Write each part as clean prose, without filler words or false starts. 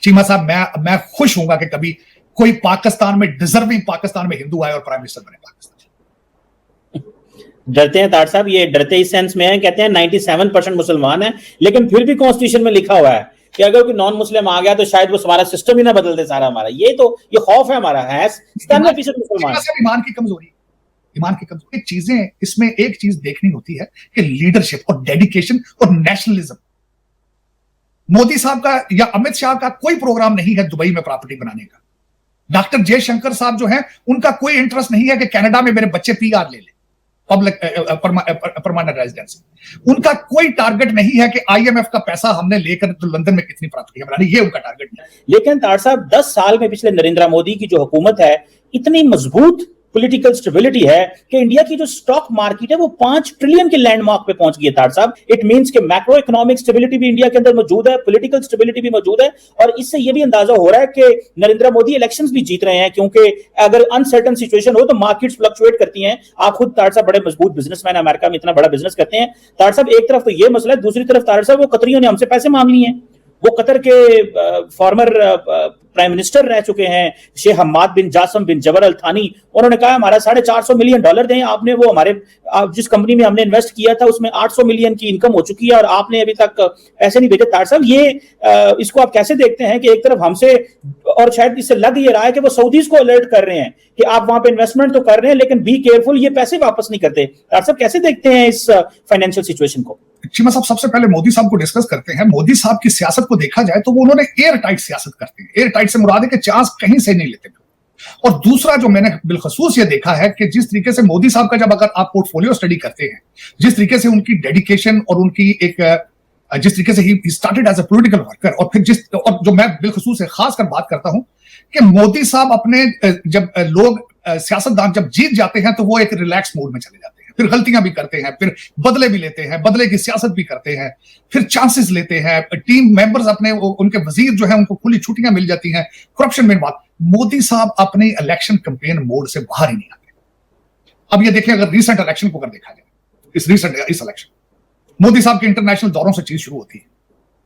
चीमा साहब, मैं खुश हूंगा कि कभी कोई पाकिस्तान में डिजर्विंग पाकिस्तान में हिंदू आए और प्राइम मिनिस्टर बने पाकिस्तान। डरते हैं तार साहब, ये डरते इस सेंस में है, कहते हैं 97% मुसलमान है, लेकिन फिर भी कॉन्स्टिट्यूशन में लिखा हुआ है कि अगर कोई नॉन मुस्लिम आ गया तो शायद वो हमारा सिस्टम ही ना बदल दे सारा हमारा। ये खौफ है हमारा है 97% मुसलमान। ईमान की कमजोरी चीजें, इसमें एक चीज देखनी होती है कि लीडरशिप और डेडिकेशन और नेशनलिज्म। मोदी साहब का या अमित शाह का कोई प्रोग्राम नहीं है दुबई में प्रॉपर्टी बनाने का। डॉक्टर जयशंकर साहब जो हैं, उनका कोई इंटरेस्ट नहीं है कि कनाडा में मेरे बच्चे पीआर ले लें, पब्लिक परमानेंट रेजिडेंसी। उनका कोई टारगेट नहीं है कि आईएमएफ का पैसा हमने लेकर तो लंदन में कितनी प्रॉपर्टी बनानी, ये उनका टारगेट नहीं है। लेकिन तार साहब 10 साल में पिछले नरेंद्र मोदी की जो हुकूमत है, इतनी मजबूत पॉलिटिकल स्टेबिलिटी है कि इंडिया की जो स्टॉक मार्केट है वो 5 ट्रिलियन के लैंडमार्क पे पहुंच गई है तार साहब। इट मींस कि मैक्रो इकोनॉमिक स्टेबिलिटी भी इंडिया के अंदर मौजूद है, पॉलिटिकल स्टेबिलिटी भी मौजूद है, और इससे ये भी अंदाजा हो रहा है कि नरेंद्र मोदी इलेक्शंस भी जीत रहे हैं, क्योंकि अगर अनसर्टन सिचुएशन हो तो मार्केट्स फ्लक्चुएट करती हैं। आप खुद तार साहब बड़े मजबूत बिजनेसमैन, अमेरिका में इतना बड़ा बिजनेस करते हैं। तार साहब एक तरफ तो ये मसला है, दूसरी तरफ तार साहब वो कतरियों ने हमसे पैसे मांग लिए हैं। वो कतर के फॉर्मर प्राइम मिनिस्टर रह चुके हैं शेख हम्माद बिन जासम बिन जबर अल थानी, उन्होंने कहा हमारा $450 मिलियन दें आपने। वो हमारे जिस कंपनी में हमने इन्वेस्ट किया था उसमें 800 मिलियन की इनकम हो चुकी है और आपने अभी तक पैसे नहीं भेजे। तार साहब ये इसको आप कैसे देखते हैं कि एक तरफ हमसे, और शायद इससे लग ये रहा है कि वो सऊदीज को अलर्ट कर रहे हैं कि आप वहां पे इन्वेस्टमेंट तो कर रहे हैं लेकिन बी केयरफुल, ये पैसे वापस नहीं करते। तार साहब कैसे देखते हैं इस फाइनेंशियल सिचुएशन को? चीमा साहब, सबसे पहले मोदी साहब को डिस्कस करते हैं। मोदी साहब की सियासत को देखा जाए तो वो उन्होंने एयर टाइट सियासत करते हैं। एयर टाइट से मुराद है कि चांस कहीं से नहीं लेते। और दूसरा जो मैंने बिलखसूस ये देखा है कि जिस तरीके से मोदी साहब का, जब अगर आप पोर्टफोलियो स्टडी करते हैं, जिस तरीके से उनकी डेडिकेशन और उनकी जिस तरीके से ही started as a political worker, और जो मैं बिलखसूस से खासकर बात करता हूं कि मोदी साहब अपने जब लोग सियासतदान जब जीत जाते हैं तो वो एक रिलैक्स मूड में चले जाते हैं, फिर गलतियां भी करते हैं, फिर बदले भी लेते हैं, बदले की सियासत भी करते हैं, फिर चांसेस लेते हैं, टीम मेंबर्स अपने, उनके वजीर जो है उनको खुली छुट्टियां मिल जाती हैं, करप्शन में बात। मोदी साहब अपने इलेक्शन कैंपेन मोड से बाहर ही नहीं आते। अब ये देखें, अगर रिसेंट इलेक्शन को अगर देखा जाए, इस इलेक्शन मोदी साहब के इंटरनेशनल दौरों से चीज शुरू होती है,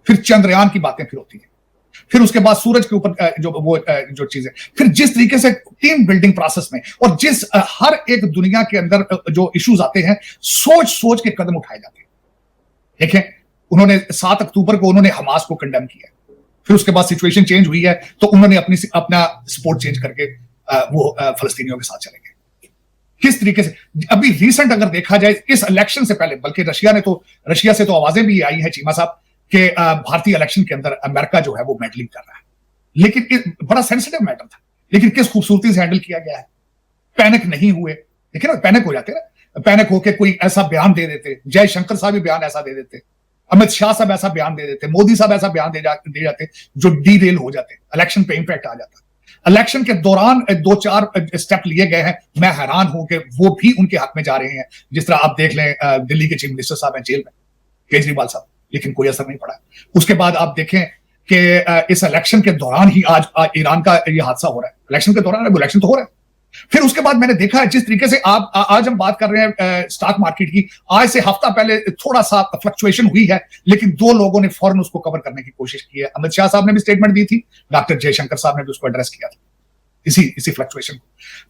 फिर चंद्रयान की बातें फिर होती है, फिर उसके बाद सूरज के ऊपर जो चीजें, फिर जिस तरीके से टीम बिल्डिंग प्रोसेस में और जिस हर एक दुनिया के अंदर जो इश्यूज आते हैं, सोच सोच के कदम उठाए जाते हैं। देखें, उन्होंने 7 अक्टूबर को उन्होंने हमास को कंडेम किया, फिर उसके बाद सिचुएशन चेंज हुई है तो उन्होंने अपना सपोर्ट चेंज करके वो फलस्तीनियों के साथ चले गए। किस तरीके से अभी रिसेंट अगर देखा जाए, इस इलेक्शन से पहले, बल्कि रशिया से तो आवाजें भी आई हैं चीमा साहब कि भारतीय इलेक्शन के अंदर अमेरिका जो है वो मैडलिंग कर रहा है, लेकिन बड़ा सेंसिटिव मैटर था, लेकिन किस खूबसूरती से हैंडल किया गया है। पैनिक नहीं हुए। देखिए ना, पैनिक हो जाते ना, पैनिक होके कोई ऐसा बयान दे देते, जयशंकर साहब भी बयान ऐसा दे देते, अमित शाह साहब ऐसा बयान दे देते, मोदी साहब ऐसा बयान दे जाते जो डीरेल हो जाते, इलेक्शन पे इंपैक्ट आ जाता। इलेक्शन के दौरान 2-4 स्टेप लिए गए हैं, मैं हैरान हूं कि वो भी उनके हक में जा रहे हैं। जिस तरह आप देख लें, दिल्ली के चीफ मिनिस्टर साहब हैं जेल में, केजरीवाल साहब, लेकिन कोई असर नहीं पड़ा। उसके बाद आप देखें कि इस इलेक्शन के दौरान ही आज ईरान का ये हादसा हो रहा है। इलेक्शन के दौरान इलेक्शन तो हो रहा है। फिर उसके बाद मैंने देखा है जिस तरीके से आज हम बात कर रहे हैं स्टॉक मार्केट की, आज से हफ्ता पहले थोड़ा सा फ्लक्चुएशन हुई है, लेकिन 2 लोगों ने फौरन उसको कवर करने की कोशिश की है। अमित शाह साहब ने भी स्टेटमेंट दी थी, डॉक्टर जयशंकर साहब ने भी उसको एड्रेस किया था, इसी फ्लक्चुएशन।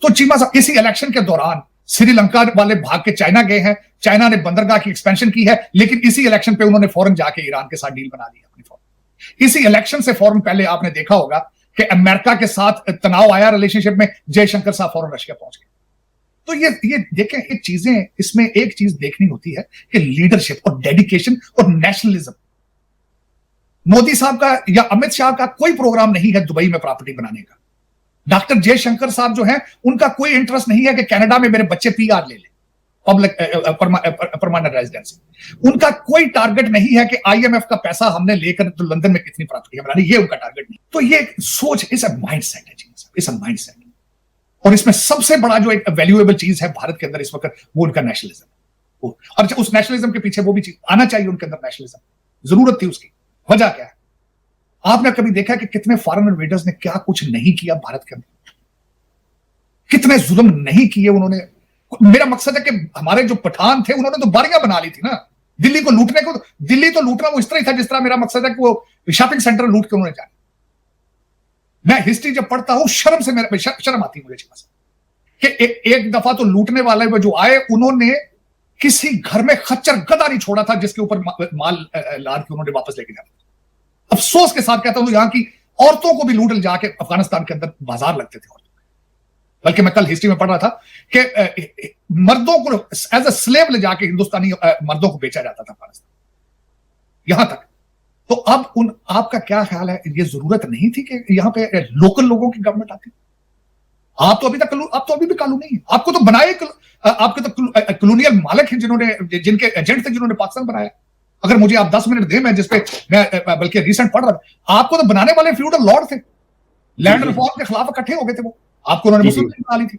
तो चीमा साहब, इसी इलेक्शन के दौरान श्रीलंका वाले भाग के चाइना गए हैं, चाइना ने बंदरगाह की एक्सपेंशन की है, लेकिन इसी इलेक्शन पे उन्होंने फौरन जाके ईरान के साथ डील बना दी अपनी फौरन। इसी इलेक्शन से फौरन पहले आपने देखा होगा कि अमेरिका के साथ तनाव आया रिलेशनशिप में, जयशंकर साहब फौरन रशिया पहुंच गए। तो ये देखें, ये चीजें, इसमें एक चीज देखनी होती है कि लीडरशिप और डेडिकेशन और नेशनलिज्म। मोदी साहब का या अमित शाह का कोई प्रोग्राम नहीं है दुबई में प्रॉपर्टी बनाने का। डॉक्टर जयशंकर साहब जो हैं, उनका कोई इंटरेस्ट नहीं है कि कनाडा में मेरे बच्चे पीआर ले लें, पब्लिक परमानेंट रेजिडेंसी। उनका कोई टारगेट नहीं है कि आईएमएफ का पैसा हमने लेकर तो लंदन में कितनी प्रॉपर्टी बनानी, ये उनका टारगेट नहीं। तो ये सोच, इस माइंडसेट है, इस माइंडसेट। और इसमें सबसे बड़ा जो एक वैल्यूएबल चीज है भारत के अंदर इस वक्त, वो उनका नेशनलिज्म। और उस नेशनलिज्म के पीछे वो भी चीज आना चाहिए उनके अंदर, नेशनलिज्म जरूरत थी उसकी। वजह क्या है? आपने कभी देखा कि कितने फॉरेन इन्वेडर्स ने क्या कुछ नहीं किया भारत के अंदर, कितने जुल्म नहीं किए उन्होंने। मेरा मकसद है कि हमारे जो पठान थे उन्होंने तो बारियां बना ली थी ना दिल्ली को लूटने को। दिल्ली तो लूटना वो इस तरह ही था जिस तरह मेरा मकसद है कि वो शॉपिंग सेंटर लूट के उन्होंने जाना। मैं हिस्ट्री जब पढ़ता हूं शर्म से मेरे शर्म आती है मुझे कि एक दफा तो लूटने वाले वो जो आए उन्होंने किसी घर में खच्चर गदा नहीं छोड़ा था जिसके ऊपर माल लाद के उन्होंने वापस लेके जाना। अफसोस के साथ कहता हूं यहां की औरतों को भी लूट जाके अफगानिस्तान के अंदर बाजार लगते थे। बल्कि मैं कल हिस्ट्री में पढ़ रहा था कि मर्दों को एज ए स्लेव ले जाके हिंदुस्तानी मर्दों को बेचा जाता था अफगानिस्तान यहां तक। तो अब आपका क्या ख्याल है, ये जरूरत नहीं थी कि यहां पे लोकल लोगों की गवर्नमेंट आती? आप तो अभी भी कानून नहीं है। आपको तो बनाए आपके तो कॉलोनियल मालिक हैं जिन्होंने जिनके एजेंट थे जिन्होंने पाकिस्तान बनाया। अगर मुझे आप 10 मिनट दें मैं जिसपे मैं बल्कि रिसेंट पढ़ रहा था, आपको तो बनाने वाले फ्यूडल लॉर्ड थे, लैंड रिफॉर्म के खिलाफ इकट्ठे हो गए थे वो, आपको उन्होंने मुस्लिम लीग बना ली थी।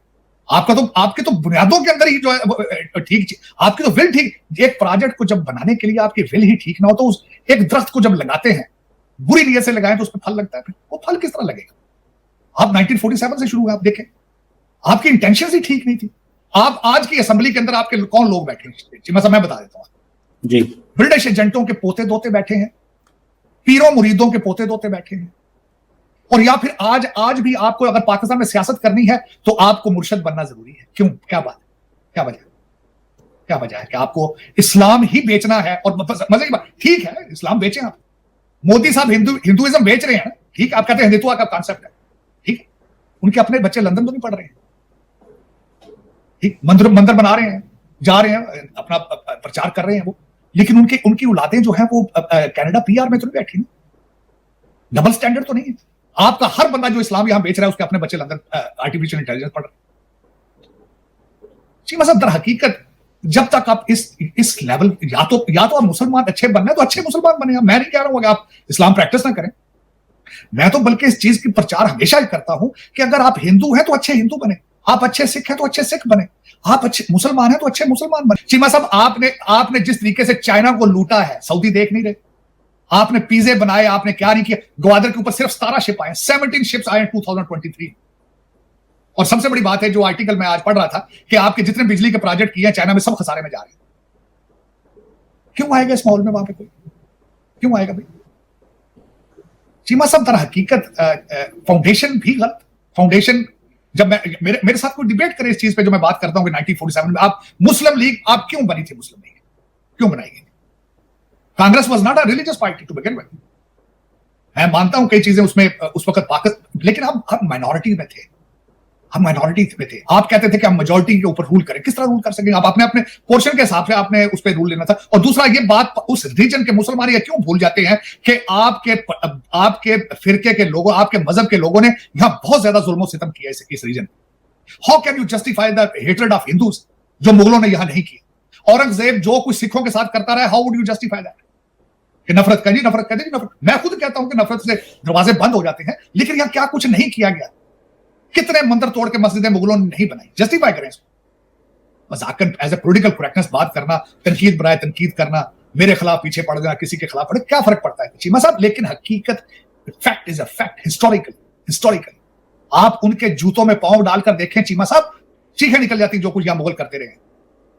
आपके तो बुनियादों के अंदर ही जो है ठीक, आपकी तो विल ठीक, एक प्रोजेक्ट को जब बनाने के लिए आपकी विल ही ठीक ना हो तो उस एक दरख्त को जब लगाते हैं बुरी नीयत से लगाएं तो उस पर फल लगता है, फिर वो फल किस तरह लगेगा? आप 1947 से शुरू हुआ, आप देखें आपकी इंटेंशन ही ठीक नहीं थी। आप आज की असेंबली के अंदर आपके कौन लोग बैठे हैं? मैं बता देता हूं जी, ब्रिटिश एजेंटों के पोते दोते बैठे हैं, पीरों मुरीदों के पोते दोते बैठे हैं। और या फिर आज भी आपको अगर पाकिस्तान में सियासत करनी है तो आपको मुर्शद बनना जरूरी है। क्यों? क्या बात है? क्या वजह है कि आपको इस्लाम ही बेचना है? और मजे की बात, ठीक है इस्लाम बेचें आप, मोदी साहब हिंदुइज्म बेच रहे हैं, ठीक, आप कहते हैं हिंदुत्व का कॉन्सेप्ट है, ठीक, उनके अपने बच्चे लंदन तो नहीं पढ़ रहे हैं, ठीक, मंदिर बना रहे हैं, जा रहे हैं, अपना प्रचार कर रहे हैं वो, लेकिन उनकी औलादें जो है वो कनाडा पीआर में तो नहीं बैठी ना, डबल स्टैंडर्ड तो नहीं है। आपका हर बंदा जो इस्लाम यहां बेच रहा है उसके अपने बच्चे लंदन आर्टिफिशियल इंटेलिजेंस पढ़ रहे हैं। मतलब दर हकीकत जब तक आप इस लेवल, या तो आप मुसलमान अच्छे बनना है तो अच्छे मुसलमान बने। मैं नहीं कह रहा हूं कि आप इस्लाम प्रैक्टिस ना करें, मैं तो बल्कि इस चीज की प्रचार हमेशा करता हूं कि अगर आप हिंदू हैं तो अच्छे हिंदू बने, आप अच्छे सिख हैं तो अच्छे सिख बने, आप अच्छे मुसलमान हैं तो अच्छे मुसलमान बने। चीमा साहब, आपने जिस तरीके से चाइना को लूटा है, सऊदी देख नहीं रहे, आपने पिज़्ज़े बनाए, आपने क्या नहीं किया। ग्वादर के ऊपर सिर्फ 17 शिप आए, 17 शिप्स आए 2023। और सबसे बड़ी बात है जो आर्टिकल मैं आज पढ़ रहा था कि आपके जितने बिजली के प्रोजेक्ट किए हैं चाइना में सब खसारे में जा रहे हैं। क्यों आएगा इस माहौल में वहां पे कोई? क्यों आएगा भाई? चीमा साहब, दर हकीकत फाउंडेशन भी गलत। फाउंडेशन जब मेरे साथ कोई डिबेट करे इस चीज पे जो मैं बात करता हूं कि 1947 में आप मुस्लिम लीग आप क्यों बनी थी? मुस्लिम लीग क्यों बनाई गई? Congress was not a religious party to begin with. मैं मानता हूं कई चीजें उसमें उस वक्त पाकिस्तान, लेकिन हम माइनॉरिटी में थे, हम माइनॉरिटी में थे। आप कहते थे कि हम मेजॉरिटी के ऊपर रूल करें, किस तरह रूल कर सकेंगे? आप अपने पोर्शन के हिसाब से आपने उस पर रूल लेना था। और दूसरा ये बात, उस रीजन के मुसलमान ये क्यों भूल जाते हैं कि आपके फिरके के लोगों, आपके मजहब के लोगों ने यहां बहुत ज्यादा जुल्म सितम किया इस रीजन में। How can you justify the hatred of Hindus जो मुगलों ने यहां नहीं किया? औरंगजेब जो कुछ सिखों के साथ करता रहा, how would you justify that? कि नफरत करी, नफरत कर दी, नफरत। मैं खुद कहता हूं कि नफरत से दरवाजे बंद हो जाते हैं, लेकिन यहां क्या कुछ नहीं किया गया? कितने मंदिर तोड़ के मस्जिदें मुगलों ने नहीं बनाई? जस्टिफाई करें इसको। मजाकन एज ए पॉलिटिकल करेक्टनेस बात करना, तनकीद बनाए तनकीद करना, मेरे खिलाफ पीछे पड़ जाना, किसी के खिलाफ पड़े, क्या फर्क पड़ता है चीमा साहब? लेकिन हकीकत, fact is a fact, historical आप उनके जूतों में पांव डालकर देखें चीमा साहब, चीखें निकल जाती जो कुछ यहां मुगल करते रहे।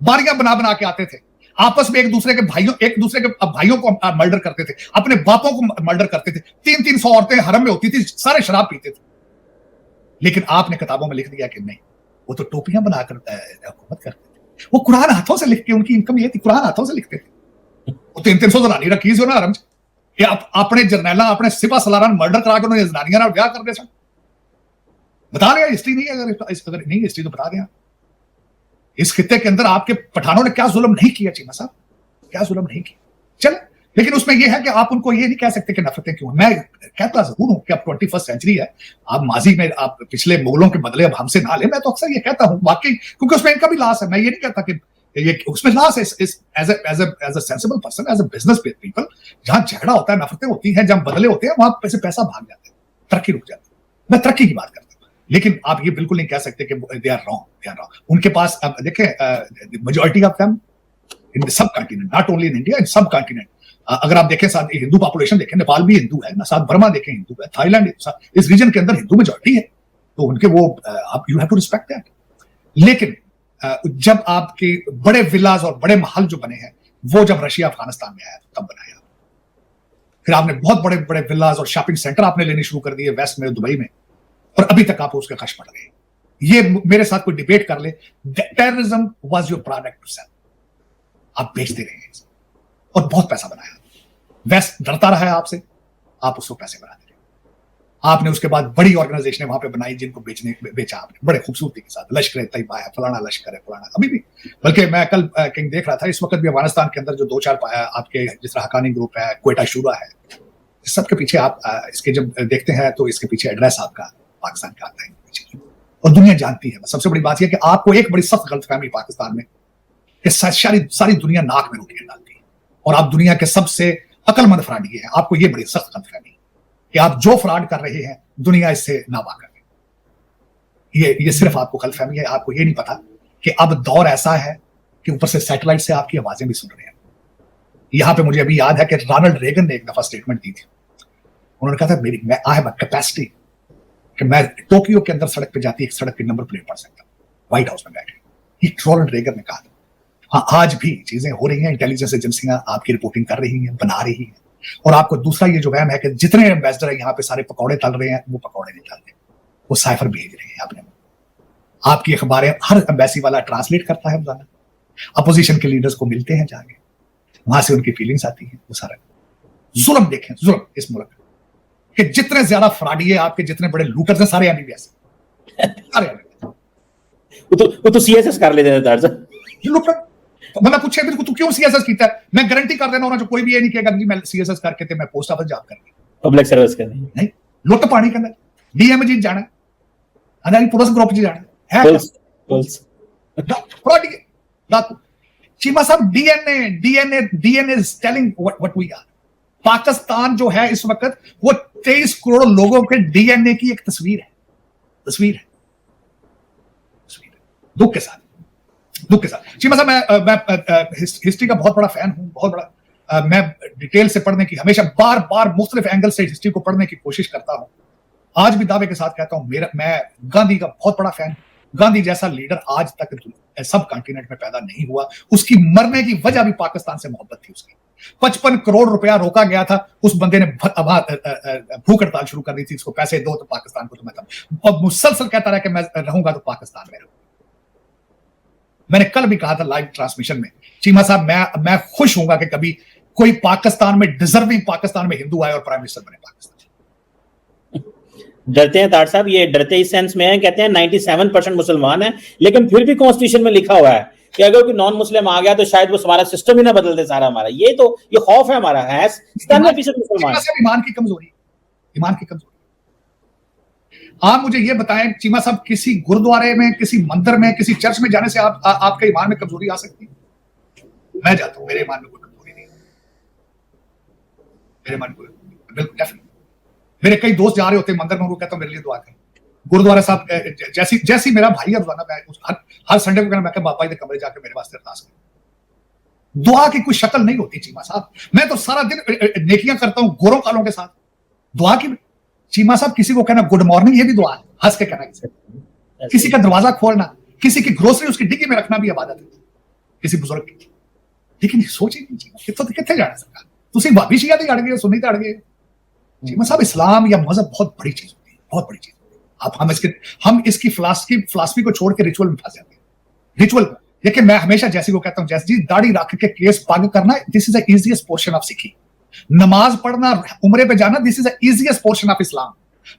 बारियां बना के आते थे, आपस में एक दूसरे के भाइयों को मर्डर करते थे, अपने बापों को मर्डर करते थे। 300 औरतें हरम में होती थी, सारे शराब पीते थे। लेकिन आपने किताबों में लिख दिया कि नहीं, वो तो टोपियां बनाकर हुकूमत करते थे। वो कुरान हाथों से लिख के, उनकी इनकम ये थी, कुरान हाथों से लिखते थे। वो 300 जनानी रखी जो ना हरम च, अपने जरनैला, अपने सिपा सलारान मर्डर करा के उन्होंने जनानियां ब्याह कर दे सन। बता रहे हैं हिस्ट्री नहीं है, अगर नहीं हिस्ट्री तो बता दें। इस खित्ते के अंदर आपके पठानों ने क्या जुल्म नहीं किया चीमा साहब, क्या जुल्म नहीं किया? चल, लेकिन उसमें यह है कि आप उनको ये नहीं कह सकते कि नफरतें क्यों। मैं कहता जरूर हूं कि अब 21st सेंचुरी है, आप माजी में आप पिछले मुगलों के बदले अब हमसे ना ले। मैं तो अक्सर ये कहता हूं वाकई, क्योंकि उसमें इनका भी लॉस है। मैं ये नहीं कहता कि ये उसमें लॉस है। As a sensible person, as a business people, जहां झगड़ा होता है, नफरतें होती हैं, जहां बदले होते हैं, वहां पैसा भाग जाते हैं, तरक्की रुक जाती है। मैं तरक्की की बात करता हूं, लेकिन आप ये बिल्कुल नहीं कह सकते कि दे आर रॉन्ग। उनके पास अब देखें, majority of them in subcontinent, not only in India, in subcontinent. अगर आप देखें साथ हिंदू पॉपुलेशन देखें, नेपाल भी हिंदू है ना, साथ बर्मा देखें हिंदू है, थाईलैंड, इस रीजन के अंदर हिंदू मेजॉरिटी है, तो उनके वो आप you have to respect that. लेकिन जब आपके बड़े विलाज और बड़े महल जो बने हैं, वो जब रशिया अफगानिस्तान में आया तब बनाया। फिर आपने बहुत बड़े बड़े विलाज और शॉपिंग सेंटर आपने लेने शुरू कर दिए वेस्ट में, दुबई में। और अभी तक आप उसके कश पड़ रहे हैं। ये मेरे साथ कोई डिबेट कर ले, terrorism was your product to sell, आप बेचते रहे हैं और बहुत पैसा बनाया। वेस्ट डरता रहा है आपसे, आप उसको पैसे बनाते रहे। आपने उसके बाद बड़ी ऑर्गेनाइजेशन वहां पे बनाई जिनको बेचा आपने बड़े खूबसूरती के साथ, लश्कर तैयबा है, फलाना लश्कर है, फलाना अभी भी। बल्कि मैं कल किंग देख रहा था, इस वक्त भी अफगानिस्तान के अंदर जो 2-4 आपके जिस तरह हकानी ग्रुप है, क्वेटा शूरा है, सबके पीछे आप इसके जब देखते हैं तो इसके पीछे एड्रेस आपका पाकिस्तान का आता है पीछे, और दुनिया जानती है। सबसे बड़ी बात यह कि आपको एक बड़ी सख्त गलतफहमी पाकिस्तान में कि सारी दुनिया नाक में रोटियां डालती है और आप दुनिया के सबसे अकलमंद फ्राडी हैं। आपको ये बड़ी सख्त गलतफहमी कि आप जो फ्रॉड कर रहे हैं दुनिया इससे नावाकिफ है। ये सिर्फ आपको गलतफहमी है। आपको ये नहीं पता कि अब दौर ऐसा है कि ऊपर से सैटेलाइट से आपकी आवाजें भी सुन रहे हैं। यहां पे मुझे अभी याद है कि रोनाल्ड रेगन ने एक दफा स्टेटमेंट दी थी। उन्होंने कहा था आई हैव अ कैपेसिटी कि मैं टोक्यो के अंदर सड़क पे जाती एक सड़क की नंबर प्लेट पढ़ सकता हूं, व्हाइट हाउस में बैठे। ये रोनाल्ड रेगन ने कहा था। हाँ, आज भी चीजें हो रही हैं, इंटेलिजेंस एजेंसियां आपकी रिपोर्टिंग कर रही हैं, बना रही हैं। और आपको दूसरा ये जो वहम है कि जितने एम्बेसडर है यहाँ पे सारे पकौड़े तल रहे हैं, वो पकौड़े नहीं तलते, वो साइफर भेज रहे हैं अपने। आपकी अखबारें हर एम्बेसी वाला ट्रांसलेट करता है रोजाना, अपोजिशन के लीडर्स को मिलते हैं जाके, वहां से उनकी फीलिंग्स आती है। वो सारा जुल्म देखें, जुल्म इस मुल्क के जितने ज्यादा फ्रॉडी है, आपके जितने बड़े लूटर्स हैं, सारे एमबीबीएस वो तो सीएसएस कर लेते हैं। मैं पूछे भी तू क्यों सीएसएस कीता है? मैं गारंटी कर देना जो कोई भी ये नहीं कहेगा जी मैं सीएसएस करके ते मैं पोस्ट ऑफिस जॉब करनी, पब्लिक सर्विस करनी नहीं, लुट पानी के अंदर डीएम जी जाना, अदानी पुलिस ग्रुप जी जाना है, पुलिस फ्रॉड डाकू। Cheema sahab, DNA is telling what we are. Pakistan जो है इस वक्त वो 23 करोड़ लोगों के डीएनए की एक तस्वीर है। दुख के साथ चीमा साहब, मैं हिस्ट्री का बहुत बड़ा फैन हूं, बहुत बड़ा। मैं डिटेल से पढ़ने की, हमेशा बार मुख्तलिफ एंगल से हिस्ट्री को पढ़ने की कोशिश करता हूं। आज भी दावे के साथ कहता हूं मैं गांधी का बहुत बड़ा फैन। गांधी जैसा लीडर आज तक सब कॉन्टिनेंट में पैदा नहीं हुआ। उसकी मरने की वजह भी पाकिस्तान से मोहब्बत थी। उसकी 55 करोड़ रुपया रोका गया था, उस बंदे ने भूख हड़ताल शुरू कर दी थी, इसको पैसे दो तो पाकिस्तान को, तो मैं मुसलसल कहता रहा कि मैं रहूंगा तो पाकिस्तान में रहूंगा। मैंने कल भी कहा था लाइव ट्रांसमिशन में, चीमा साहब मैं खुश हूंगा कि कभी कोई पाकिस्तान में डिजर्विंग पाकिस्तान में हिंदू आए और प्राइम मिनिस्टर बने पाकिस्तान। डरते हैं तार साहब, ये डरते इस सेंस में है, कहते हैं 97% मुसलमान है, लेकिन फिर भी कॉन्स्टिट्यूशन में लिखा हुआ है कि अगर कोई नॉन मुस्लिम आ गया तो शायद वो हमारा सिस्टम ही ना बदल दे सारा हमारा। ये खौफ है हमारा है 97% मुसलमान। ईमान की कमजोरी। आप मुझे ये बताएं चीमा साहब, किसी गुरुद्वारे में, किसी मंदिर में, किसी चर्च में जाने से आपके ईमान में कमजोरी आ सकती है? मैं जाता हूं, मेरे ईमान में कोई कमजोरी नहीं है, मेरे ईमान को बिल्कुल डेफिनेटली। मेरे कई दोस्त जा रहे होते हैं मंदिर में, उनको कहता हूं मेरे लिए दुआ करें। गुरुद्वारा साहब जैसी मेरा भाई है रोजाना, मैं हर संडे को मैं बाबा जी के कमरे जाकर मेरे वास्ते अरदास करें। दुआ की कोई शक्ल नहीं होती चीमा साहब। मैं तो सारा दिन नेकियां करता हूं गोरों कालों के साथ, दुआ की चीमा साहब किसी को कहना गुड मॉर्निंग, ये भी दुआ है, हंस के कहना। किसी का दरवाजा खोलना, किसी की ग्रोसरी उसकी डिग्गी में रखना भी इबादत है किसी बुजुर्ग की। लेकिन सोच ही नहीं कितने जाना सरकार, तुम भाभी शिया अड़ गए, सुन्नी अड़ गए। चीमा साहब, इस्लाम या मजहब बहुत बड़ी चीज होती है, बहुत बड़ी चीज होती है। हम इसकी फिलॉसफी को छोड़ के रिचुअल में फंस जाते हैं। रिचुअल देखिए, मैं हमेशा जैसी को कहता हूं, जैसे जी दाढ़ी रख के केस पग करना, this is the easiest portion of सिखी। नमाज पढ़ना, उम्रे पे जाना, this is the easiest portion of Islam.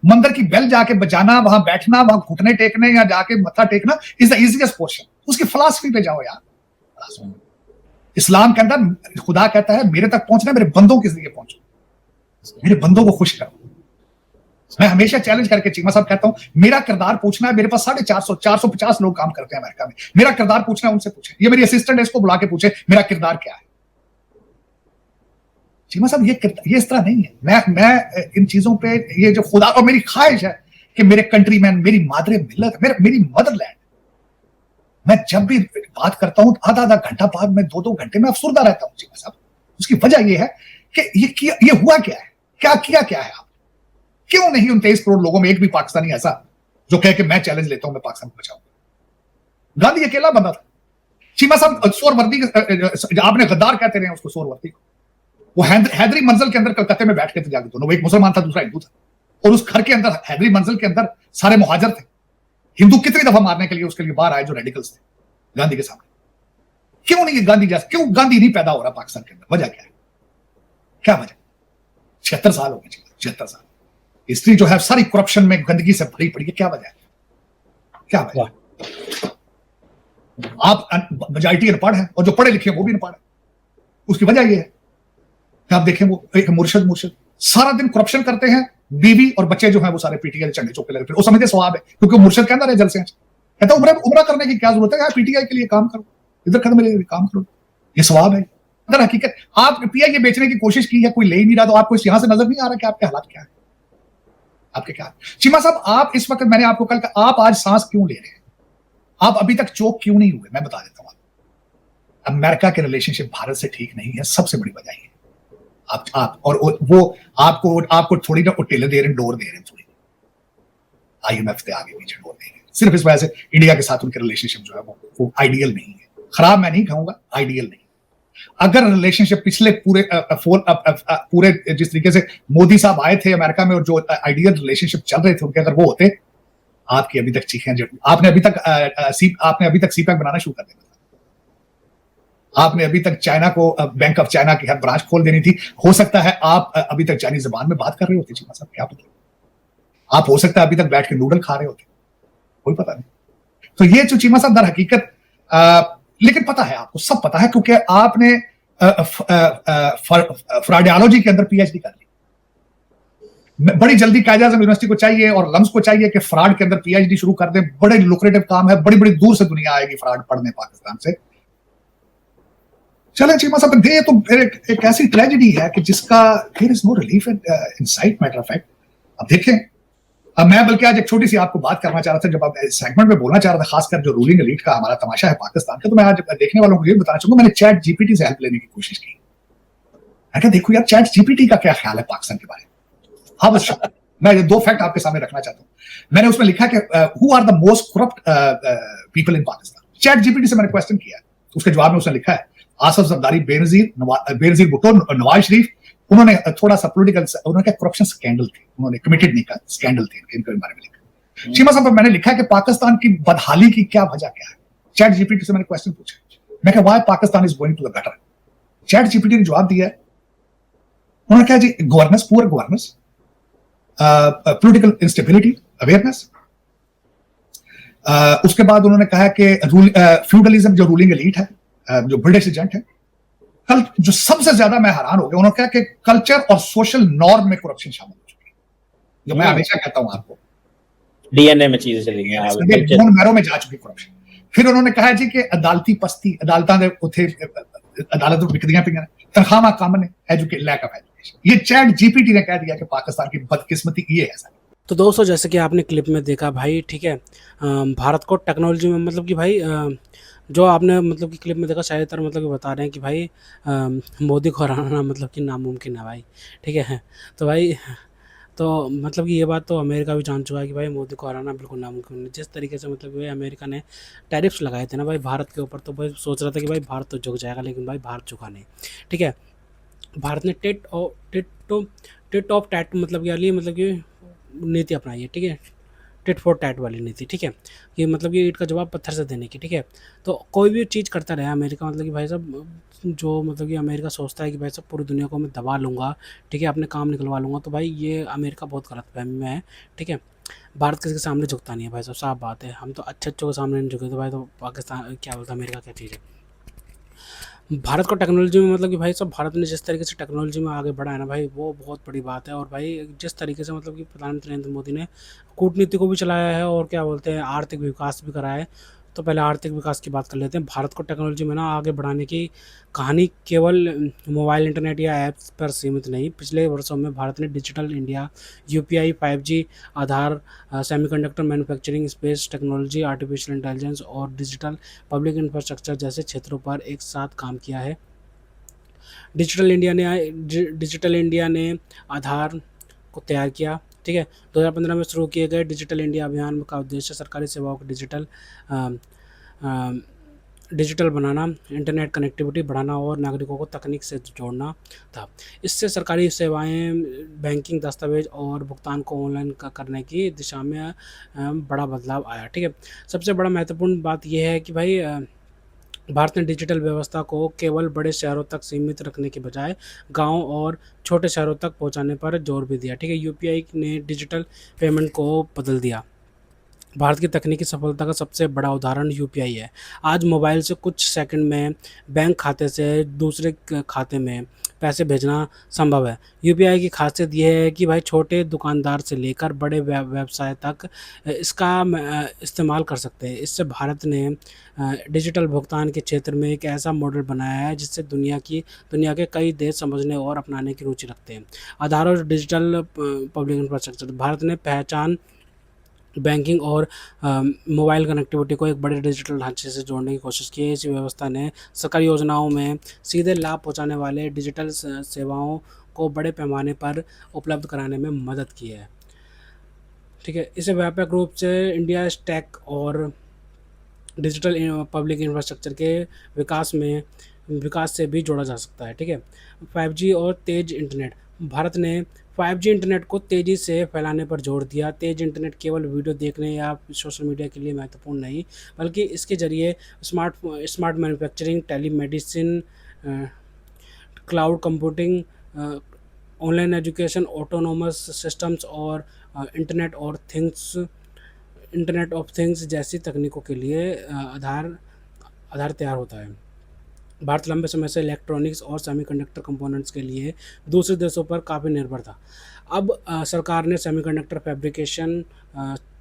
मंदिर की बेल जाके बजाना, वहां बैठना, वहां घुटने टेकने या जाके मत्था टेकना इज द इजीएस्ट पोर्शन। उसकी फिलॉसफी पे जाओ यार। इस्लाम के अंदर खुदा कहता है मेरे तक पहुंचना मेरे बंदों के जरिए पहुंचो, मेरे बंदों को खुश करो। मैं हमेशा चैलेंज करके चीमा साहब कहता हूं, मेरा किरदार पूछना है। मेरे पास 450 लोग काम करते हैं अमेरिका में, मेरा किरदार पूछना है, उनसे पूछे। ये मेरी असिस्टेंट है, इसको बुला के पूछे मेरा किरदार क्या है। चीमा साहब, ये इस तरह नहीं है। मैं इन चीजों पे, ये जो खुदा, और मेरी ख्वाहिश है कि मेरे कंट्रीमैन, मेरी मादरे मिल्लत, मेरी मदरलैंड, मैं जब भी बात करता हूं आधा घंटा बाद में 2 घंटे में अफसुर्दा रहता हूं चीमा साहब। उसकी वजह यह है कि ये हुआ क्या है, क्या है आप, क्यों नहीं उन 23 करोड़ लोगों में एक भी पाकिस्तानी ऐसा जो कहे कि मैं चैलेंज लेता हूं, मैं पाकिस्तान को बचाऊंगा। गांधी अकेला बंदा था चीमा साहब। सोरवर्दी, आपने गद्दार कहते रहे उसको, सोरवर्दी को। वो हैदरी मंजिल के अंदर कलकत्ते में बैठ के थे जाके, दोनों, एक मुसलमान था दूसरा हिंदू था, और उस घर के अंदर हैदरी मंजिल के अंदर सारे मुहाजिर थे। हिंदू कितनी दफा मारने के लिए उसके लिए बाहर आए जो रेडिकल्स थे गांधी के सामने। क्यों नहीं, गांधी जैसा क्यों गांधी नहीं पैदा हो रहा पाकिस्तान के अंदर? वजह क्या है? क्या वजह? 76 साल हो गए, 76 साल हिस्ट्री जो है सारी करप्शन में गंदगी से भरी पड़ी है। क्या वजह है? क्या वजह? आप मेजॉरिटी अनपढ़ है और जो पढ़े लिखे वो भी अनपढ़ है। उसकी वजह ये है कि आप देखें वो एक मुर्शद सारा दिन करप्शन करते हैं, बीवी और बच्चे जो हैं वो सारे पीटीआई के झंडे चौके लगे फिर वो समझते स्वभाव है, क्योंकि मुर्शद के अंदर है जलसे। कहता उम्र करने की क्या जरूरत है, यार पीटीआई के लिए काम करो, इधर कदम मेरे लिए काम करो, ये स्वभाव है। अगर हकीकत आप पीआई बेचने की कोशिश की है, कोई ले ही नहीं रहा, तो आपको यहां से नजर नहीं आ रहा कि आपके हालात क्या है, आपके क्या। चीमा साहब आप इस वक्त, मैंने आपको कल कहा, आप आज सांस क्यों ले रहे हैं? आप अभी तक चोक क्यों नहीं हुए? मैं बता देता हूं। अमेरिका के रिलेशनशिप भारत से ठीक नहीं है, सबसे बड़ी वजह है आप और वो आपको थोड़ी ना टेलर दे रहे हैं, डोर दे रहे हैं, थोड़ी आईएमएफ के आगे पीछे डोर दे रहे हैं, सिर्फ इस वजह से इंडिया के साथ उनके रिलेशनशिप जो है वो आइडियल नहीं है। खराब मैं नहीं कहूंगा, आइडियल नहीं। अगर रिलेशनशिप पिछले पूरे जिस तरीके से मोदी साहब आए थे अमेरिका में और जो आइडियल रिलेशनशिप चल रहे थे उनके, अगर वो होते, आपकी अभी तक चीखें आपने अभी तक सीपैक बनाना शुरू कर दिया, आपने अभी तक चाइना को बैंक ऑफ चाइना की हर ब्रांच खोल देनी थी। हो सकता है आप अभी तक चाइनीज जबान में बात कर रहे होते, चीमा साहब, क्या पता। आप हो सकता है अभी तक बैठ के नूडल खा रहे होते, कोई पता नहीं। तो ये जो चीमा साहब दर हकीकत, लेकिन पता है, आपको सब पता है, क्योंकि आपने फ्रॉडियोलॉजी के अंदर पीएचडी कर ली। बड़ी जल्दी कायदे आज़म यूनिवर्सिटी को चाहिए और लम्स को चाहिए कि फ्रॉड के अंदर पीएचडी शुरू कर दे। बड़े लुक्रेटिव काम है, बड़ी बड़ी दूर से दुनिया आएगी फ्रॉड पढ़ने पाकिस्तान से। चलें चीमा साहब, ये तो एक ऐसी ट्रेजेडी है कि जिसका there is no relief in sight, matter of fact. अब देखें, अब मैं बल्कि आज एक छोटी सी आपको बात करना चाह रहा था, जब आप सेगमेंट में बोलना चाह रहा था, खासकर जो रूलिंग एलीट का हमारा तमाशा है पाकिस्तान का, तो मैं आज देखने वालों को ये बताना चाहूंगा, मैंने चैट जीपीटी से हेल्प लेने की कोशिश की। मैं क्या देखो यार, चैट जीपीटी का क्या ख्याल है पाकिस्तान के बारे में। हाँ, मैं ये 2 फैक्ट आपके सामने रखना चाहता हूँ। मैंने उसमें लिखा कि who are the most corrupt people in Pakistan. ChatGPT से मैंने क्वेश्चन किया, उसके जवाब में उसने लिखा है आसफ जरदारी, बेनजीर भुट्टो, नवाज शरीफ। उन्होंने थोड़ा सा पॉलिटिकल, उन्होंने करप्शन स्कैंडल थे, उन्होंने कमिटेड नहीं कहा, स्कैंडल थे इनके बारे में लिखा। चीमा साहब, मैंने लिखा कि पाकिस्तान की बदहाली की क्या वजह क्या है। चैट जीपीटी से मैंने क्वेश्चन पूछा, मैं कहा why Pakistan is going to the gutter. ChatGPT ने जवाब दिया है, उन्होंने कहा जी governance, poor governance, political instability, awareness. उसके बाद उन्होंने कहा कि फ्यूडलिज्म, जो रूलिंग एलीट है, जो ब्रिटिश एजेंट है। कल जो सबसे ज्यादा मैं हैरान हो गया, उन्होंने कहा कि कल्चर और सोशल नॉर्म में करप्शन शामिल हो चुकी है, जो मैं हमेशा कहता हूं आपको, डीएनए में चीजें चली गई, बोन मैरो में जा चुकी करप्शन। फिर उन्होंने कहा जी कि अदालती पस्ती, अदालत विकदियां पियां, तनख्वाह कम ने, एजुकेशन, लैक ऑफ एजुकेशन। ये चैट जीपीटी ने कह दिया कि पाकिस्तान की बदकिस्मती ये है। तो दोस्तों, जैसे कि आपने क्लिप में देखा भाई, ठीक है, भारत को टेक्नोलॉजी में मतलब कि भाई जो आपने मतलब कि क्लिप में देखा, शायद मतलब कि बता रहे हैं कि भाई मोदी को हराना मतलब कि नामुमकिन है भाई, ठीक है। तो भाई तो मतलब कि ये बात तो अमेरिका भी जान चुका है कि भाई मोदी को हराना बिल्कुल नामुमकिन है। जिस तरीके से मतलब भाई अमेरिका ने टैरिफ्स लगाए थे ना भाई भारत के ऊपर, तो भाई सोच रहा था कि भाई भारत तो झुक जाएगा, लेकिन भाई भारत झुका नहीं, ठीक है। भारत ने टिट ऑफ टैट मतलब के लिए मतलब कि नीति अपनाई है, ठीक है, टिट फॉर टैट वाली नीति, ठीक है। ये मतलब कि ईंट का जवाब पत्थर से देने की, ठीक है। तो कोई भी चीज़ करता रहे अमेरिका, मतलब कि भाई साहब, जो मतलब कि अमेरिका सोचता है कि भाई साहब पूरी दुनिया को मैं दबा लूँगा, ठीक है, अपने काम निकलवा लूँगा, तो भाई ये अमेरिका बहुत गलतफहमी में है, ठीक है। भारत किसी के सामने झुकता नहीं है भाई साहब, साफ बात है। हम तो अच्छे के सामने नहीं झुके, तो भाई तो पाकिस्तान क्या बोलता है, अमेरिका क्या चीज़ है। भारत को टेक्नोलॉजी में मतलब कि भाई सब भारत ने जिस तरीके से टेक्नोलॉजी में आगे बढ़ा है ना भाई, वो बहुत बड़ी बात है। और भाई जिस तरीके से मतलब कि प्रधानमंत्री नरेंद्र मोदी ने कूटनीति को भी चलाया है और क्या बोलते हैं आर्थिक विकास भी कराया है। तो पहले आर्थिक विकास की बात कर लेते हैं। भारत को टेक्नोलॉजी में ना आगे बढ़ाने की कहानी केवल मोबाइल इंटरनेट या ऐप्स पर सीमित नहीं। पिछले वर्षों में भारत ने digital India, UPI, 5G, Aadhaar, semiconductor manufacturing, space technology, artificial intelligence और डिजिटल पब्लिक इंफ्रास्ट्रक्चर जैसे क्षेत्रों पर एक साथ काम किया है। डिजिटल इंडिया ने आधार को तैयार किया, ठीक है। 2015 में शुरू किए गए डिजिटल इंडिया अभियान का उद्देश्य सरकारी सेवाओं को डिजिटल बनाना, इंटरनेट कनेक्टिविटी बढ़ाना और नागरिकों को तकनीक से जोड़ना था। इससे सरकारी सेवाएँ, बैंकिंग दस्तावेज़ और भुगतान को ऑनलाइन करने की दिशा में बड़ा बदलाव आया, ठीक है। सबसे बड़ा महत्वपूर्ण बात ये है कि भाई भारत ने डिजिटल व्यवस्था को केवल बड़े शहरों तक सीमित रखने के बजाय गाँव और छोटे शहरों तक पहुँचाने पर जोर भी दिया, ठीक है। यूपीआई ने डिजिटल पेमेंट को बदल दिया। भारत की तकनीकी सफलता का सबसे बड़ा उदाहरण यूपीआई है। आज मोबाइल से कुछ सेकंड में बैंक खाते से दूसरे खाते में पैसे भेजना संभव है। यूपीआई की खासियत यह है कि भाई छोटे दुकानदार से लेकर बड़े व्यवसाय तक इसका इस्तेमाल कर सकते हैं। इससे भारत ने डिजिटल भुगतान के क्षेत्र में एक ऐसा मॉडल बनाया है जिससे दुनिया के कई देश समझने और अपनाने की रुचि रखते हैं। आधार और डिजिटल पब्लिक इंफ्रास्ट्रक्चर, भारत ने पहचान, बैंकिंग और मोबाइल कनेक्टिविटी को एक बड़े डिजिटल ढांचे से जोड़ने की कोशिश की है। इस व्यवस्था ने सरकारी योजनाओं में सीधे लाभ पहुंचाने वाले डिजिटल सेवाओं को बड़े पैमाने पर उपलब्ध कराने में मदद की है, ठीक है। इसे व्यापक रूप से इंडिया स्टैक और डिजिटल पब्लिक इंफ्रास्ट्रक्चर के विकास से भी जोड़ा जा सकता है, ठीक है। 5G और तेज़ इंटरनेट, भारत ने 5G इंटरनेट को तेज़ी से फैलाने पर जोर दिया। तेज़ इंटरनेट केवल वीडियो देखने या सोशल मीडिया के लिए महत्वपूर्ण नहीं, बल्कि इसके ज़रिए smart manufacturing, telemedicine, cloud computing, online education, autonomous systems और इंटरनेट ऑफ थिंग्स जैसी तकनीकों के लिए आधार तैयार होता है। भारत लंबे समय से इलेक्ट्रॉनिक्स और सेमीकंडक्टर कंपोनेंट्स के लिए दूसरे देशों पर काफ़ी निर्भर था। अब सरकार ने सेमीकंडक्टर फैब्रिकेशन,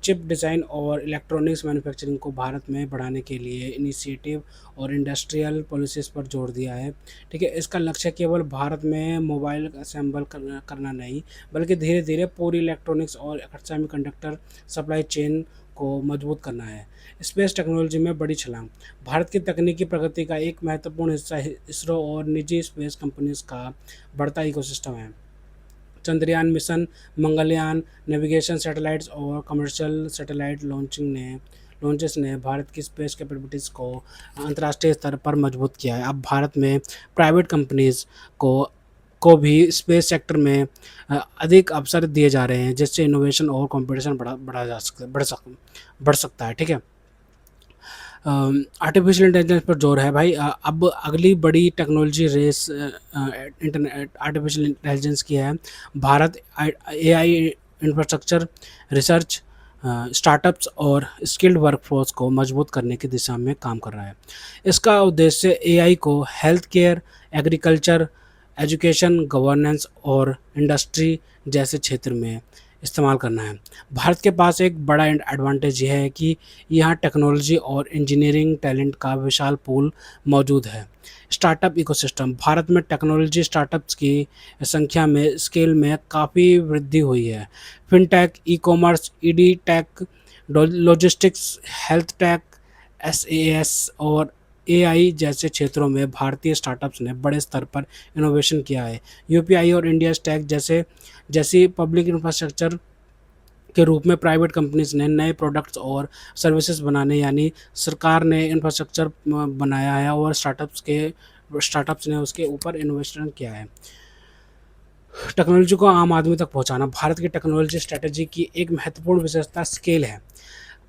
चिप डिज़ाइन और इलेक्ट्रॉनिक्स मैन्युफैक्चरिंग को भारत में बढ़ाने के लिए इनिशिएटिव और इंडस्ट्रियल पॉलिसीज़ पर जोर दिया है, ठीक है। इसका लक्ष्य केवल भारत में मोबाइल असेंबल करना नहीं, बल्कि धीरे धीरे पूरी इलेक्ट्रॉनिक्स और सेमीकंडक्टर सप्लाई चेन को मजबूत करना है। स्पेस टेक्नोलॉजी में बड़ी छलांग, भारत की तकनीकी प्रगति का एक महत्वपूर्ण हिस्सा इसरो और निजी स्पेस कंपनीज का बढ़ता इकोसिस्टम है। Chandrayaan mission, Mangalyaan, navigation satellites और कमर्शियल सैटेलाइट लॉन्चेस ने भारत की स्पेस कैपेबिलिटीज़ को अंतर्राष्ट्रीय स्तर पर मजबूत किया है। अब भारत में प्राइवेट कंपनीज को भी स्पेस सेक्टर में अधिक अवसर दिए जा रहे हैं, जिससे इनोवेशन और कंपटीशन बढ़ सकता है, ठीक है। आर्टिफिशियल इंटेलिजेंस पर जोर है भाई। अब अगली बड़ी technology race internet artificial intelligence की है। Bharat AI infrastructure, research, startups और स्किल्ड वर्कफोर्स को मजबूत करने की दिशा में काम कर रहा है। इसका उद्देश्य एआई को health care, agriculture, education, governance और इंडस्ट्री जैसे क्षेत्र में इस्तेमाल करना है। भारत के पास एक बड़ा एडवांटेज यह है कि यहाँ टेक्नोलॉजी और इंजीनियरिंग टैलेंट का विशाल पूल मौजूद है। स्टार्टअप इकोसिस्टम, भारत में टेक्नोलॉजी स्टार्टअप्स की संख्या में स्केल में काफ़ी वृद्धि हुई है। Fintech, e commerce, edtech, logistics, health tech, SaaS और एआई जैसे क्षेत्रों में भारतीय स्टार्टअप्स ने बड़े स्तर पर इनोवेशन किया है। यूपीआई और इंडिया स्टैक जैसी पब्लिक इंफ्रास्ट्रक्चर के रूप में प्राइवेट कंपनीज ने नए प्रोडक्ट्स और सर्विसेज बनाने, यानी सरकार ने इंफ्रास्ट्रक्चर बनाया है और स्टार्टअप्स ने उसके ऊपर इन्वेस्टमेंट किया है। टेक्नोलॉजी को आम आदमी तक पहुंचाना, भारत की टेक्नोलॉजी स्ट्रेटजी की एक महत्वपूर्ण विशेषता स्केल है।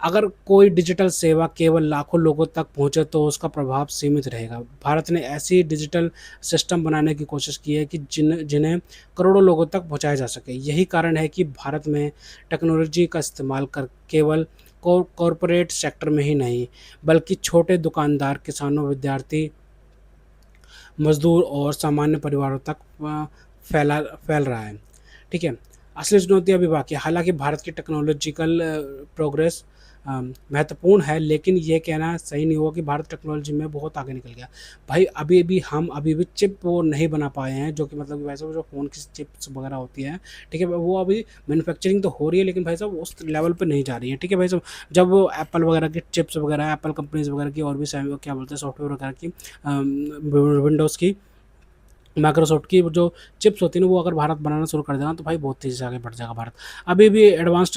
अगर कोई डिजिटल सेवा केवल लाखों लोगों तक पहुंचे तो उसका प्रभाव सीमित रहेगा। भारत ने ऐसी डिजिटल सिस्टम बनाने की कोशिश की है कि जिन्हें करोड़ों लोगों तक पहुंचाया जा सके। यही कारण है कि भारत में टेक्नोलॉजी का इस्तेमाल कर केवल कॉरपोरेट सेक्टर में ही नहीं, बल्कि छोटे दुकानदार, किसानों, विद्यार्थी, मजदूर और सामान्य परिवारों तक फैल रहा है, ठीक है। असली चुनौतियाँ भी बाकी है। हालांकि भारत की टेक्नोलॉजिकल प्रोग्रेस महत्वपूर्ण है, लेकिन ये कहना सही नहीं होगा कि भारत टेक्नोलॉजी में बहुत आगे निकल गया। भाई अभी भी चिप वो नहीं बना पाए हैं, जो कि मतलब कि वैसे जो फ़ोन की चिप्स वगैरह होती हैं, ठीक है, वो अभी मैन्युफैक्चरिंग तो हो रही है, लेकिन भाई साहब उस लेवल पे नहीं जा रही है, ठीक है भाई साहब। जब वो एप्पल वगैरह की चिप्स वगैरह, एप्पल कंपनीज वगैरह की और भी क्या बोलते हैं सॉफ्टवेयर वगैरह की, विंडोज़ की माइक्रोसॉफ्ट की जो चिप्स होती है ना, वो अगर भारत बनाना शुरू कर देगा तो भाई बहुत तेज़ी से आगे बढ़ जाएगा भारत। अभी भी advance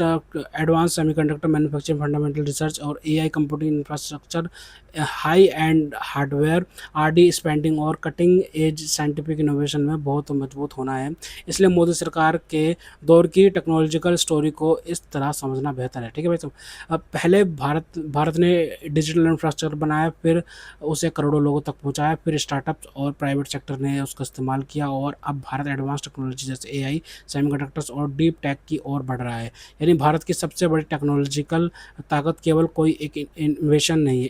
semiconductor manufacturing, fundamental research और AI computing infrastructure, high end hardware, RD spending और कटिंग एज साइंटिफिक इनोवेशन में बहुत मजबूत होना है। इसलिए मोदी सरकार के दौर की टेक्नोलॉजिकल स्टोरी को इस तरह समझना बेहतर है। ठीक है भाई साहब। अब पहले भारत ने डिजिटल इंफ्रास्ट्रक्चर बनाया, फिर उसे करोड़ों लोगों तक पहुंचाया, फिर स्टार्टअप्स और प्राइवेट सेक्टर ने उसका इस्तेमाल किया, और अब भारत एडवांस टेक्नोलॉजी जैसे एआई, सेमीकंडक्टर्स और डीप टेक की ओर बढ़ रहा है। यानी भारत की सबसे बड़ी टेक्नोलॉजिकल ताकत केवल कोई एक इन्वेंशन नहीं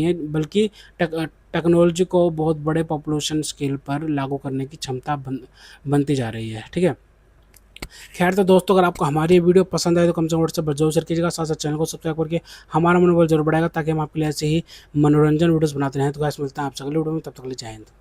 है, बल्कि टेक्नोलॉजी को बहुत बड़े पॉपुलेशन स्केल पर लागू करने की क्षमता बनती जा रही है। ठीक है। खैर तो दोस्तों, अगर आपको हमारी ये वीडियो पसंद आए तो कम से कम व्हाट्सएप जरूर शेयर कीजिएगा, साथ साथ चैनल को सब्सक्राइब करके हमारा मनोबल जरूर बढ़ाएगा, ताकि हम आपके लिए ऐसे ही मनोरंजन वीडियोस बनाते रहें। तो गाइस, मिलते हैं आपसे अगली वीडियो में, तब तक के लिए जय हिंद।